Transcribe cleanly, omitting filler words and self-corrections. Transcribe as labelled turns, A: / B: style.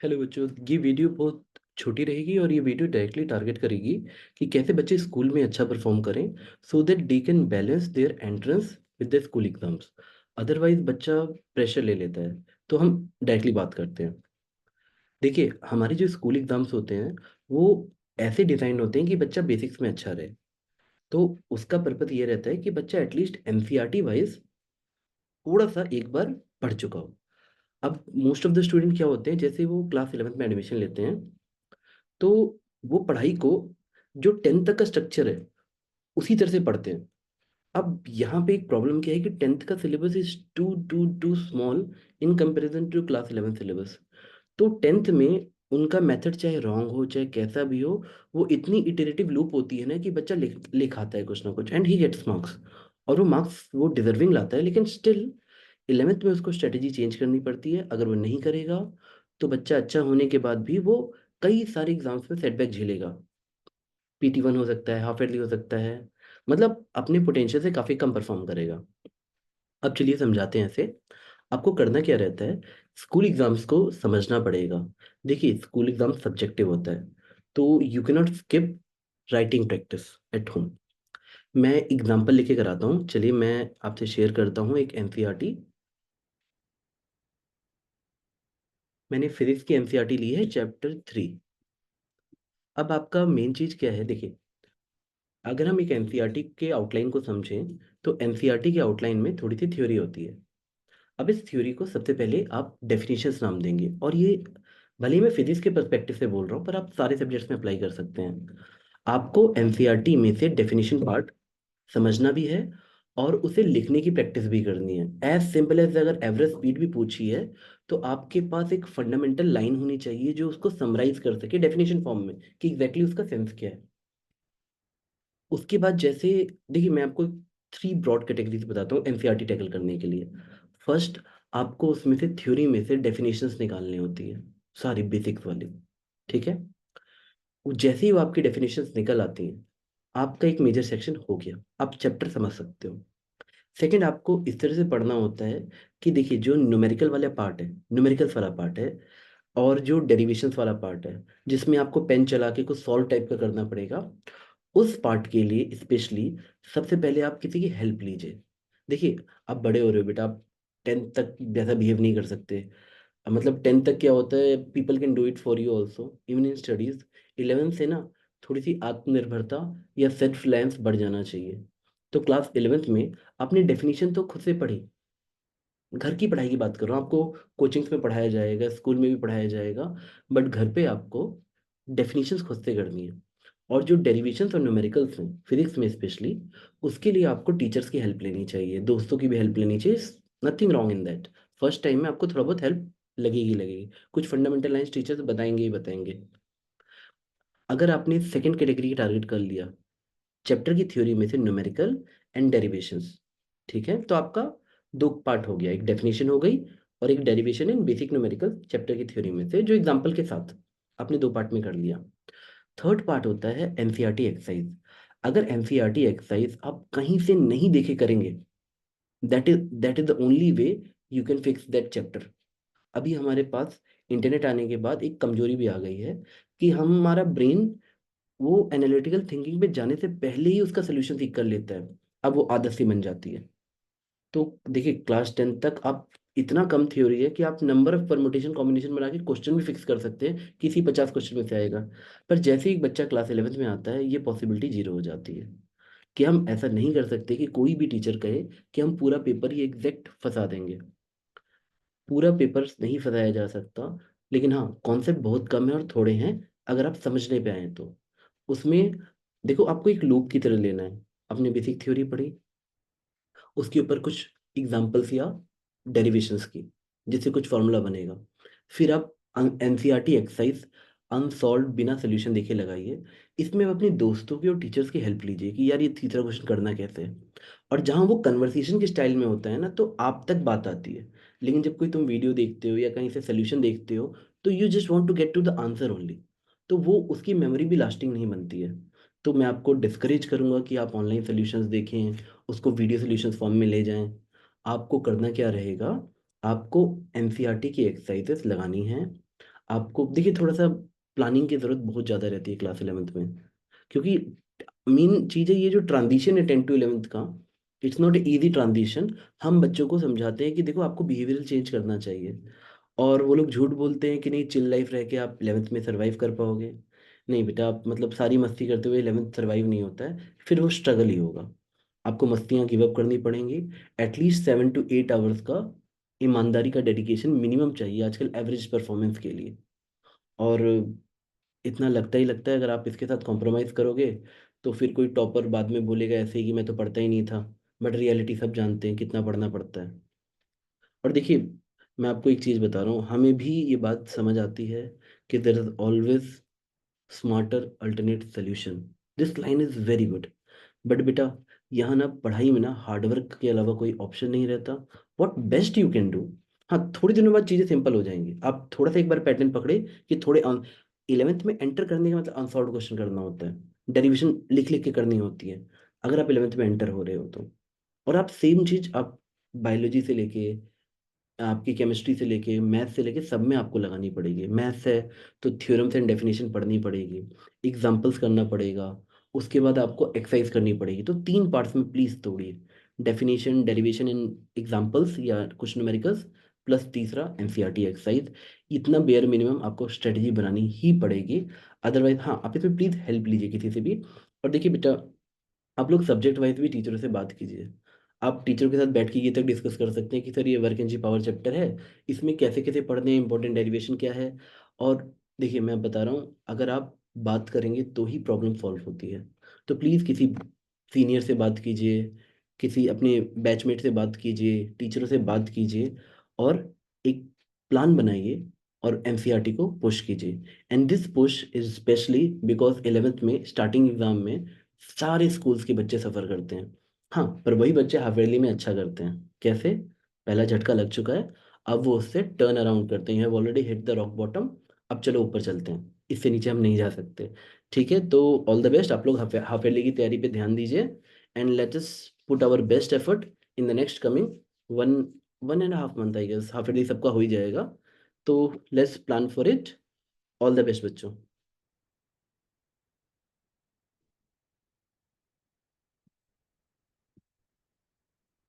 A: Hello बच्चों, ये video बहुत छोटी रहेगी और ये वीडियो डायरेक्टली टारगेट करेगी कि कैसे बच्चे स्कूल में अच्छा परफॉर्म करें so that they can balance their entrance with the school exams. Otherwise बच्चा प्रेशर ले लेता है। तो हम डायरेक्टली बात करते हैं। देखिए, हमारे जो स्कूल एग्जाम्स होते हैं वो ऐसे डिजाइन होते हैं कि बच्चा बेसिक्स में अच्छा रहे। तो उसका पर्पस ये रहता है कि बच्चा एटलीस्ट एनसीईआरटी वाइज थोड़ा सा एक बार पढ़ चुका हो। अब मोस्ट ऑफ द स्टूडेंट क्या होते हैं, जैसे वो क्लास 11th में एडमिशन लेते हैं तो वो पढ़ाई को जो 10th तक का स्ट्रक्चर है उसी तरह से पढ़ते हैं। अब यहाँ पे एक प्रॉब्लम क्या है कि 10th का syllabus is too too too small in comparison to class 11 syllabus. तो 10th में उनका मेथड चाहे रॉन्ग हो चाहे कैसा भी हो, वो इतनी इटरेटिव लूप होती है ना कि बच्चा लिख आता है कुछ ना कुछ एंड ही गेट्स मार्क्स। और वो मार्क्स वो डिजर्विंग लाता है, लेकिन स्टिल 11th में उसको स्ट्रेटेजी चेंज करनी पड़ती है। अगर वो नहीं करेगा तो बच्चा अच्छा होने के बाद भी वो कई सारे एग्जाम्स में सेटबैक झेलेगा। PT1 हो सकता है, हाफ ईयरली हो सकता है, मतलब अपने पोटेंशियल से काफ़ी कम परफॉर्म करेगा। अब चलिए समझाते हैं इसे। आपको करना क्या रहता है, स्कूल एग्जाम्स को समझना पड़ेगा। देखिए, स्कूल एग्जाम सब्जेक्टिव होता है, तो you can not skip writing practice at home. मैं एग्जाम्पल लेके कराता हूँ। चलिए मैं आपसे शेयर करता हूँ एक एनसीईआरटी। मैंने फिजिक्स की एनसीईआरटी ली है, चैप्टर 3। अब आपका मेन चीज़ क्या है, देखिए, अगर हम एक एनसीईआरटी के आउटलाइन को समझें तो एनसीईआरटी के आउटलाइन में थोड़ी सी थ्योरी होती है। अब इस थ्योरी को सबसे पहले आप डेफिनेशंस नाम देंगे, और ये भले ही मैं फिजिक्स के पर्सपेक्टिव से बोल रहा हूँ पर आप सारे सब्जेक्ट्स में अप्लाई कर सकते हैं। आपको एनसीईआरटी में से डेफिनेशन पार्ट समझना भी है और उसे लिखने की प्रैक्टिस भी करनी है। एज सिंपल एज अगर एवरेज स्पीड भी पूछी है तो आपके पास एक फंडामेंटल लाइन होनी चाहिए जो उसको समराइज कर सके डेफिनेशन फॉर्म में कि एग्जैक्टली उसका सेंस क्या है। उसके बाद जैसे, देखिए मैं आपको 3 ब्रॉड कैटेगरीज बताता हूँ एनसीईआरटी टैकल करने के लिए। फर्स्ट, आपको उसमें से थ्योरी में से डेफिनेशंस निकालनी होती है, सारी बेसिक्स वाली। ठीक है, वो जैसे ही वो आपकी डेफिनेशंस निकल आती हैं, आपका एक मेजर सेक्शन हो गया, आप चैप्टर समझ सकते हो। सेकंड, आपको इस तरह से पढ़ना होता है कि देखिए, जो न्यूमेरिकल वाला पार्ट है, न्यूमेरिकल्स वाला पार्ट है, और जो डेरिवेशंस वाला पार्ट है जिसमें आपको पेन चला के कुछ सॉल्व टाइप का करना पड़ेगा, उस पार्ट के लिए स्पेशली सबसे पहले आप किसी की हेल्प लीजिए। देखिए, आप बड़े हो रहे हो बेटा, आप 10th तक वैसा बिहेव नहीं कर सकते। मतलब 10th तक क्या होता है, people can do it for you also even in studies. 11th से ना थोड़ी सी आत्मनिर्भरता या सेल्फ रिलायंस बढ़ जाना चाहिए। तो क्लास 11th में आपने डेफिनेशन तो खुद से पढ़ी। घर की पढ़ाई की बात कर रहा हूँ, आपको कोचिंग्स में पढ़ाया जाएगा, स्कूल में भी पढ़ाया जाएगा, बट घर पे आपको डेफिनेशंस खुद से करनी है। और जो डेरिवेशंस और न्यूमेरिकल्स हैं फिजिक्स में स्पेशली, उसके लिए आपको टीचर्स की हेल्प लेनी चाहिए, दोस्तों की भी हेल्प लेनी चाहिए। Nothing wrong in that. First time में आपको थोड़ा बहुत हेल्प लगेगी लगेगी, कुछ फंडामेंटल लाइंस टीचर्स बताएंगे ही बताएंगे। अगर आपने सेकंड कैटेगरी की टारगेट कर लिया, चैप्टर की थ्योरी में से न्यूमेरिकल एंड डेरिवेशंस, ठीक है, तो आपका 2 पार्ट हो गया, एक डेफिनेशन हो गई और एक डेरिवेशन इन बेसिक न्यूमेरिकल चैप्टर की थ्योरी में से, जो एग्जांपल के साथ आपने 2 पार्ट में कर लिया। थर्ड पार्ट होता है एनसीईआरटी एक्सरसाइज। अगर एनसीईआरटी एक्सरसाइज आप कहीं से नहीं देखे करेंगे, that is the only way you can fix that chapter. अभी हमारे पास इंटरनेट आने के बाद एक कमजोरी भी आ गई है कि हमारा ब्रेन वो एनालिटिकल थिंकिंग पे जाने से पहले ही उसका सोल्यूशन सीख कर लेता है। अब वो आदत सी बन जाती है। तो देखिए, क्लास 10 तक आप इतना कम थ्योरी है कि आप नंबर ऑफ परमुटेशन कॉम्बिनेशन बना के क्वेश्चन भी फिक्स कर सकते हैं, किसी 50 क्वेश्चन में से आएगा। पर जैसे ही बच्चा क्लास 11th में आता है, ये पॉसिबिलिटी जीरो हो जाती है। कि हम ऐसा नहीं कर सकते कि कोई भी टीचर कहे कि हम पूरा पेपर ही एग्जैक्ट फंसा देंगे। पूरा पेपर नहीं फंसाया जा सकता, लेकिन हाँ, कॉन्सेप्ट बहुत कम है और थोड़े हैं अगर आप समझने पे आए तो। उसमें देखो, आपको एक लूप की तरह लेना है। आपने बेसिक थ्योरी पढ़ी, उसके ऊपर कुछ एग्जांपल्स या डेरिवेशंस की, जिससे कुछ फॉर्मूला बनेगा। फिर आप एनसीईआरटी एक्सरसाइज अनसॉल्व बिना सोल्यूशन देखे लगाइए। इसमें आप अपने दोस्तों की और टीचर्स की हेल्प लीजिए कि यार ये तीसरा क्वेश्चन करना कैसे है। और जहाँ वो कन्वर्सेशन के स्टाइल में होता है ना, तो आप तक बात आती है। लेकिन जब कोई तुम वीडियो देखते हो या कहीं से सोल्यूशन देखते हो, तो you just want to get to the answer only. तो वो उसकी मेमोरी भी लास्टिंग नहीं बनती है। तो मैं आपको डिस्करेज करूंगा कि आप ऑनलाइन सोल्यूशंस देखें, उसको वीडियो सॉल्यूशंस फॉर्म में ले जाएं। आपको करना क्या रहेगा, आपको एनसीईआरटी की एक्सरसाइजेस लगानी है। आपको देखिए थोड़ा सा प्लानिंग की ज़रूरत बहुत ज़्यादा रहती है क्लास 11th में, क्योंकि मेन चीज़ है ये जो ट्रांजिशन है 10 to 11th का, इट्स नॉट इजी ट्रांजिशन। हम बच्चों को समझाते हैं कि देखो आपको बिहेवियरल चेंज करना चाहिए, और वो लोग झूठ बोलते हैं कि नहीं चिल लाइफ रह के आप 11th में सर्वाइव कर पाओगे। नहीं बेटा, आप मतलब सारी मस्ती करते हुए 11th सर्वाइव नहीं होता है, फिर वो स्ट्रगल ही होगा। आपको मस्तियाँ गिव अप करनी पड़ेंगी। एटलीस्ट 7 to 8 आवर्स का ईमानदारी का डेडिकेशन मिनिमम चाहिए आजकल एवरेज परफॉर्मेंस के लिए। और इतना लगता ही लगता है, अगर आप इसके साथ कॉम्प्रोमाइज़ करोगे तो फिर कोई टॉपर बाद में बोलेगा ऐसे ही कि मैं तो पढ़ता ही नहीं था। बट रियलिटी सब जानते हैं कितना पढ़ना पड़ता है। और देखिए, मैं आपको एक चीज़ बता रहा हूँ, हमें भी ये बात समझ आती है कि there is always smarter alternate solution. This line is very good. But बेटा, यहाँ ना पढ़ाई में ना हार्डवर्क के अलावा कोई ऑप्शन नहीं रहता। What best you can do, हाँ थोड़ी दिनों बाद चीज़ें सिंपल हो जाएंगी। आप थोड़ा सा एक बार पैटर्न पकड़े कि थोड़े 11th में एंटर करने का मतलब अनसॉल्व क्वेश्चन करना होता है, डेरिवेशन लिख लिख के करनी होती है, अगर आप 11th में एंटर हो रहे हो तो। और आप सेम चीज़ आप बायोलॉजी से लेके, आपकी केमिस्ट्री से लेके, मैथ से लेके सब में आपको लगानी पड़ेगी। मैथ्स है तो थ्योरम्स एंड डेफिनेशन पढ़नी पड़ेगी, एग्जाम्पल्स करना पड़ेगा, उसके बाद आपको एक्सरसाइज करनी पड़ेगी। तो 3 पार्ट्स में प्लीज तोड़िए, डेफिनेशन, डेरिवेशन एंड एग्जाम्पल्स या कुछ न्यूमेरिकल्स, प्लस तीसरा एनसीईआरटी एक्सरसाइज। इतना बेयर मिनिमम आपको स्ट्रेटजी बनानी ही पड़ेगी। अदरवाइज हाँ, आप इसमें प्लीज हेल्प लीजिए किसी से भी। और देखिए बेटा, आप लोग सब्जेक्ट वाइज भी टीचरों से बात कीजिए। आप टीचर के साथ बैठ के ये तक डिस्कस कर सकते हैं कि सर ये वर्क एनर्जी पावर चैप्टर है, इसमें कैसे कैसे पढ़ने हैं, इंपॉर्टेंट डेरिवेशन क्या है। और देखिए मैं बता रहा हूँ, अगर आप बात करेंगे तो ही प्रॉब्लम सॉल्व होती है। तो प्लीज़ किसी सीनियर से बात कीजिए, किसी अपने बैचमेट से बात कीजिए, टीचरों से बात कीजिए, और एक प्लान बनाइए और एनसीईआरटी को पुश कीजिए। And this push is specially because 11th में स्टार्टिंग एग्जाम में सारे स्कूल्स के बच्चे सफ़र करते हैं। हाँ, पर वही बच्चे हाफ ईयरली में अच्छा करते हैं। कैसे? पहला झटका लग चुका है, अब वो उससे टर्न अराउंड करते हैं। Have already hit the rock bottom. अब चलो ऊपर चलते हैं, इससे नीचे हम नहीं जा सकते। ठीक है, तो ऑल द बेस्ट। आप लोग हाफ ईयरली की तैयारी पे ध्यान दीजिए, and let us put our best effort in the next coming one 1.5 month. I guess half yearly सबका हो ही जाएगा, तो let's plan for it. All the best बच्चों।